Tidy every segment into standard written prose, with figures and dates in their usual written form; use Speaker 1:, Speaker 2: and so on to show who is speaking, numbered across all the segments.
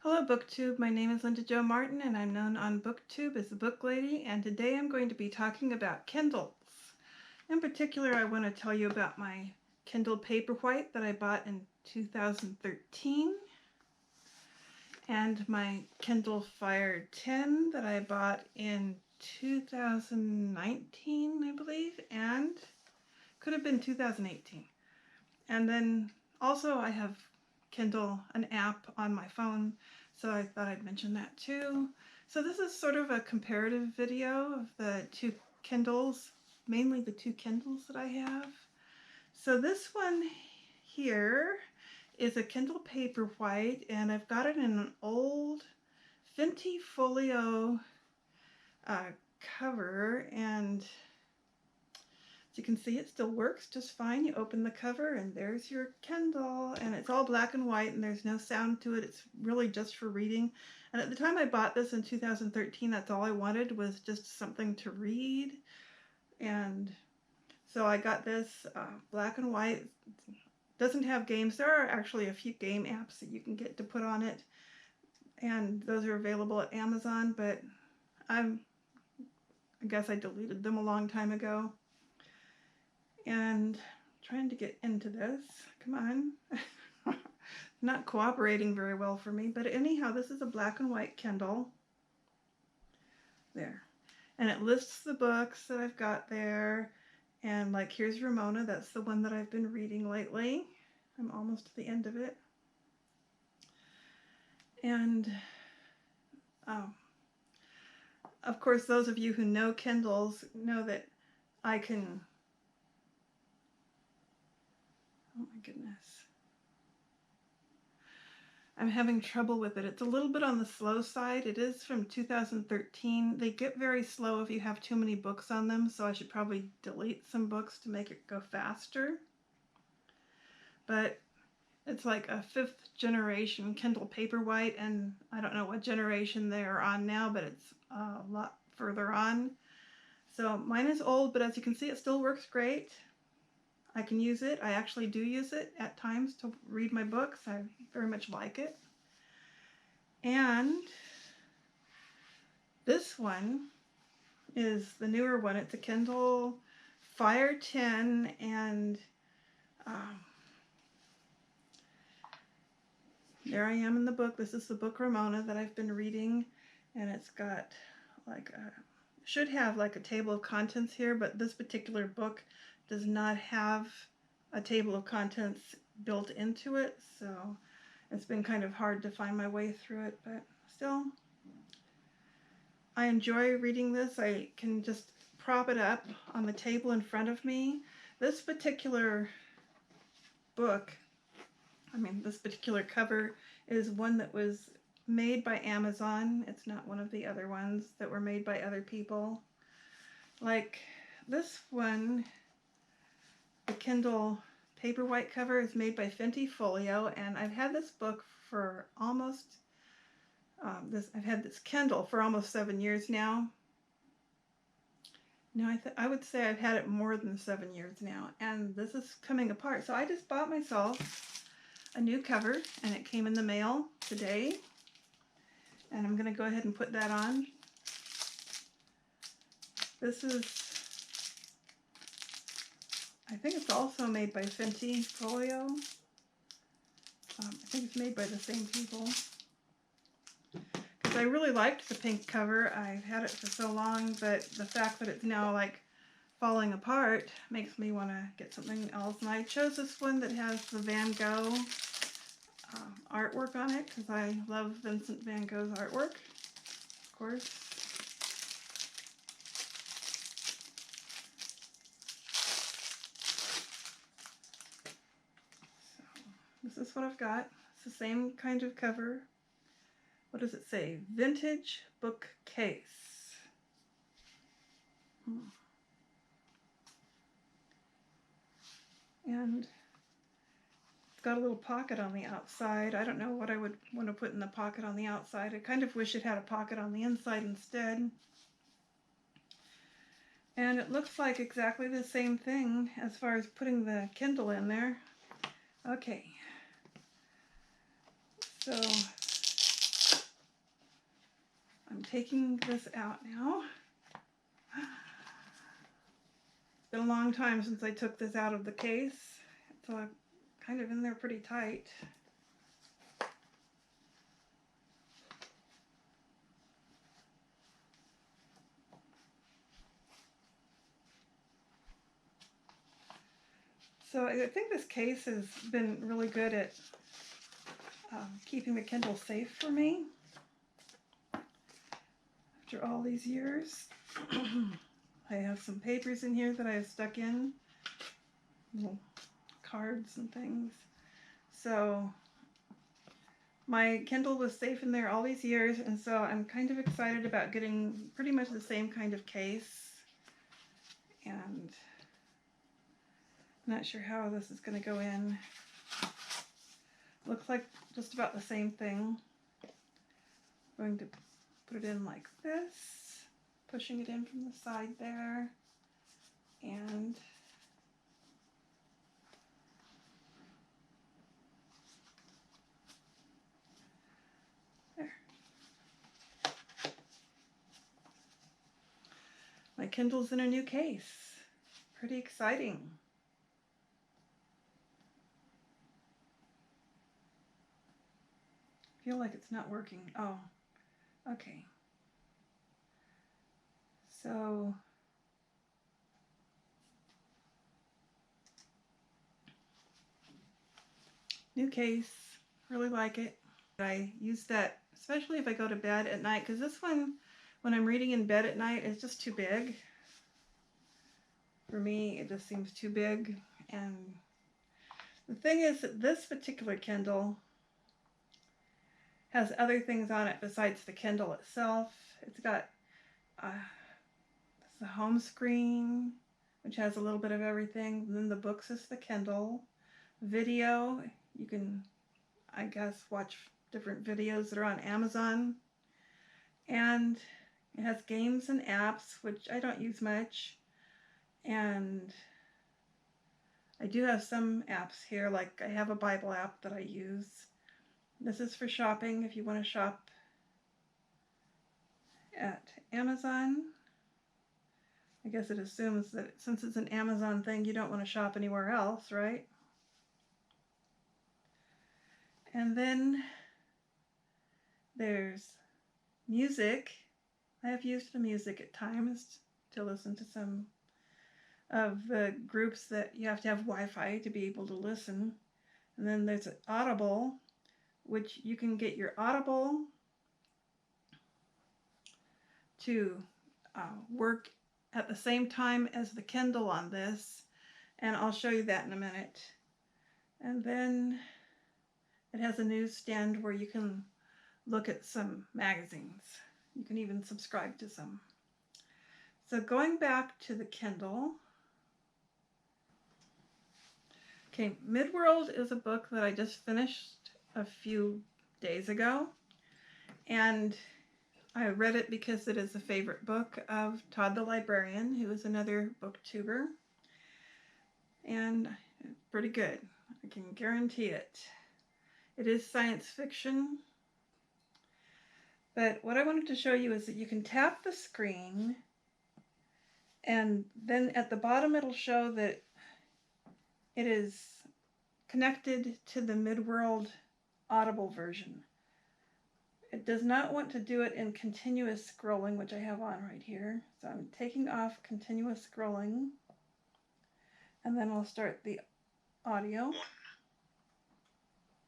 Speaker 1: Hello Booktube, my name is Linda Jo Martin and I'm known on Booktube as the Book Lady, and today I'm going to be talking about Kindles. In particular, I want to tell you about my Kindle Paperwhite that I bought in 2013 and my Kindle Fire 10 that I bought in 2019, I believe, and could have been 2018. And then also I have Kindle, an app on my phone, so I thought I'd mention that too. So this is sort of a comparative video of the two Kindles, mainly the two Kindles that I have. So this one here is a Kindle Paperwhite, and I've got it in an old Fenty Folio cover, and as you can see, it still works just fine. You open the cover and there's your Kindle, and it's all black and white and there's no sound to it. It's really just for reading. And at the time I bought this in 2013, that's all I wanted, was just something to read. And so I got this black and white. It doesn't have games. There are actually a few game apps that you can get to put on it, and those are available at Amazon, but I guess I deleted them a long time ago. And trying to get into this. Come on. Not cooperating very well for me, but anyhow, this is a black and white Kindle. There. And it lists the books that I've got there. And like, here's Ramona. That's the one that I've been reading lately. I'm almost to the end of it. And of course, those of you who know Kindles know that I can... Oh my goodness. I'm having trouble with it. It's a little bit on the slow side. It is from 2013. They get very slow if you have too many books on them, so I should probably delete some books to make it go faster. But it's like a 5th generation Kindle Paperwhite, and I don't know what generation they're on now, but it's a lot further on. So mine is old, but as you can see, it still works great. I can use it. I actually do use it at times to read my books. I very much like it. And this one is the newer one. It's a Kindle Fire 10, and there I am in the book. This is the book Ramona that I've been reading, and it's got like should have like a table of contents here, but this particular book does not have a table of contents built into it, so it's been kind of hard to find my way through it, but still, I enjoy reading this. I can just prop it up on the table in front of me. This particular book, this particular cover is one that was made by Amazon. It's not one of the other ones that were made by other people. Like this one, the Kindle Paperwhite cover is made by Fenty Folio, and I've had this book for almost, I've had this Kindle for almost 7 years now. No, I would say I've had it more than 7 years now, and this is coming apart. So I just bought myself a new cover, and it came in the mail today, and I'm going to go ahead and put that on. This is, I think it's also made by Fenty Folio. I think it's made by the same people. Because I really liked the pink cover. I've had it for so long, but the fact that it's now like falling apart makes me want to get something else. And I chose this one that has the Van Gogh artwork on it, because I love Vincent Van Gogh's artwork, of course. This is what I've got. It's the same kind of cover. What does it say? Vintage bookcase. And it's got a little pocket on the outside. I don't know what I would want to put in the pocket on the outside. I kind of wish it had a pocket on the inside instead. And it looks like exactly the same thing as far as putting the Kindle in there. Okay. So taking this out now. It's been a long time since I took this out of the case. It's kind of in there pretty tight. So I think this case has been really good at keeping the Kindle safe for me after all these years. I have some papers in here that I have stuck in, little cards and things. So my Kindle was safe in there all these years, and so I'm kind of excited about getting pretty much the same kind of case. And not sure how this is going to go in. Looks like just about the same thing. I'm going to put it in like this, pushing it in from the side there, and there. My Kindle's in a new case. Pretty exciting. I feel like it's not working. Oh, okay. So new case, really like it. I use that especially if I go to bed at night, because this one, when I'm reading in bed at night, is just too big. For me, it just seems too big. And the thing is that this particular Kindle has other things on it besides the Kindle itself. It's got the home screen, which has a little bit of everything. And then the books is the Kindle. Video, you can, I guess, watch different videos that are on Amazon. And it has games and apps, which I don't use much. And I do have some apps here, like I have a Bible app that I use. This is for shopping, if you want to shop at Amazon. I guess it assumes that since it's an Amazon thing, you don't want to shop anywhere else, right? And then there's music. I have used the music at times to listen to some of the groups that you have to have Wi-Fi to be able to listen. And then there's Audible, which you can get your Audible to work at the same time as the Kindle on this, and I'll show you that in a minute. And then it has a newsstand where you can look at some magazines. You can even subscribe to some. So going back to the Kindle. Okay, Midworld is a book that I just finished a few days ago, and I read it because it is a favorite book of Todd the Librarian, who is another booktuber, and it's pretty good. I can guarantee it. It is science fiction, but what I wanted to show you is that you can tap the screen, and then at the bottom it'll show that it is connected to the Midworld Audible version. It does not want to do it in continuous scrolling, which I have on right here. So I'm taking off continuous scrolling, and then I'll start the audio.
Speaker 2: 1.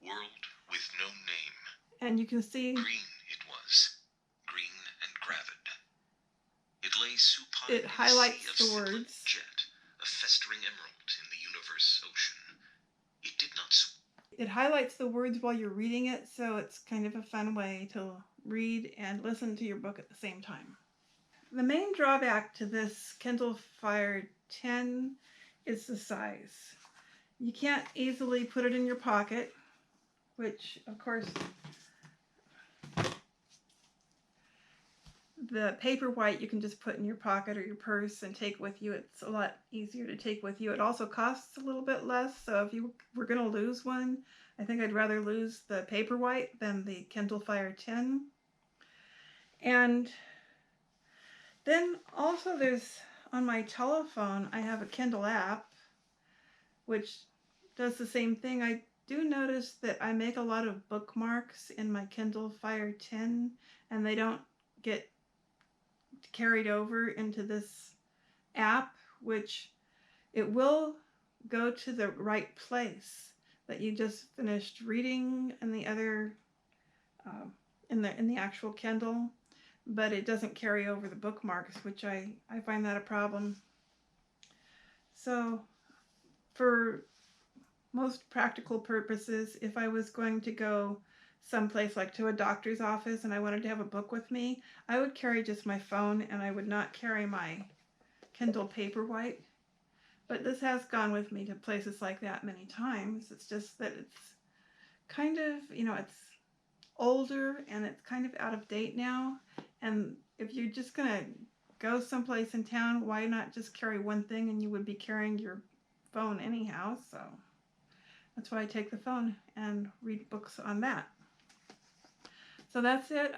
Speaker 2: World with no name.
Speaker 1: And you can see
Speaker 2: Green it was, green and gravid. It lay supine.
Speaker 1: It highlights the words.
Speaker 2: Jet, a festering emerald in the universe ocean. It did not.
Speaker 1: It highlights the words while you're reading it, so it's kind of a fun way to read and listen to your book at the same time. The main drawback to this Kindle Fire 10 is the size. You can't easily put it in your pocket, which of course the Paperwhite you can just put in your pocket or your purse and take with you. It's a lot easier to take with you. It also costs a little bit less, so if you were going to lose one, I think I'd rather lose the Paperwhite than the Kindle Fire 10. And then also there's, on my telephone, I have a Kindle app, which does the same thing. I do notice that I make a lot of bookmarks in my Kindle Fire tin, and they don't get carried over into this app, which it will go to the right place that you just finished reading in the other in the actual Kindle, but it doesn't carry over the bookmarks, which I find that a problem. So for most practical purposes, if I was going to go someplace like to a doctor's office and I wanted to have a book with me, I would carry just my phone and I would not carry my Kindle Paperwhite. But this has gone with me to places like that many times. It's just that it's kind of, it's older and it's kind of out of date now. And if you're just going to go someplace in town, why not just carry one thing, and you would be carrying your phone anyhow. So that's why I take the phone and read books on that. So that's it.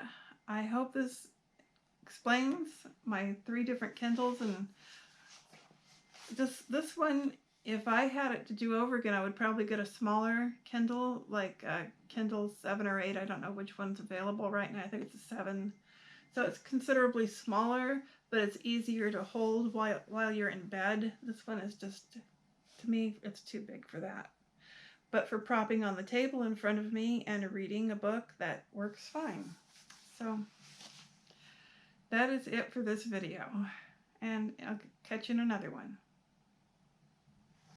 Speaker 1: I hope this explains my 3 different Kindles, and this one, if I had it to do over again, I would probably get a smaller Kindle, like a Kindle 7 or 8. I don't know which one's available right now. I think it's a 7. So it's considerably smaller, but it's easier to hold while you're in bed. This one is just, to me, it's too big for that. But for propping on the table in front of me and reading a book, that works fine. So that is it for this video, and I'll catch you in another one.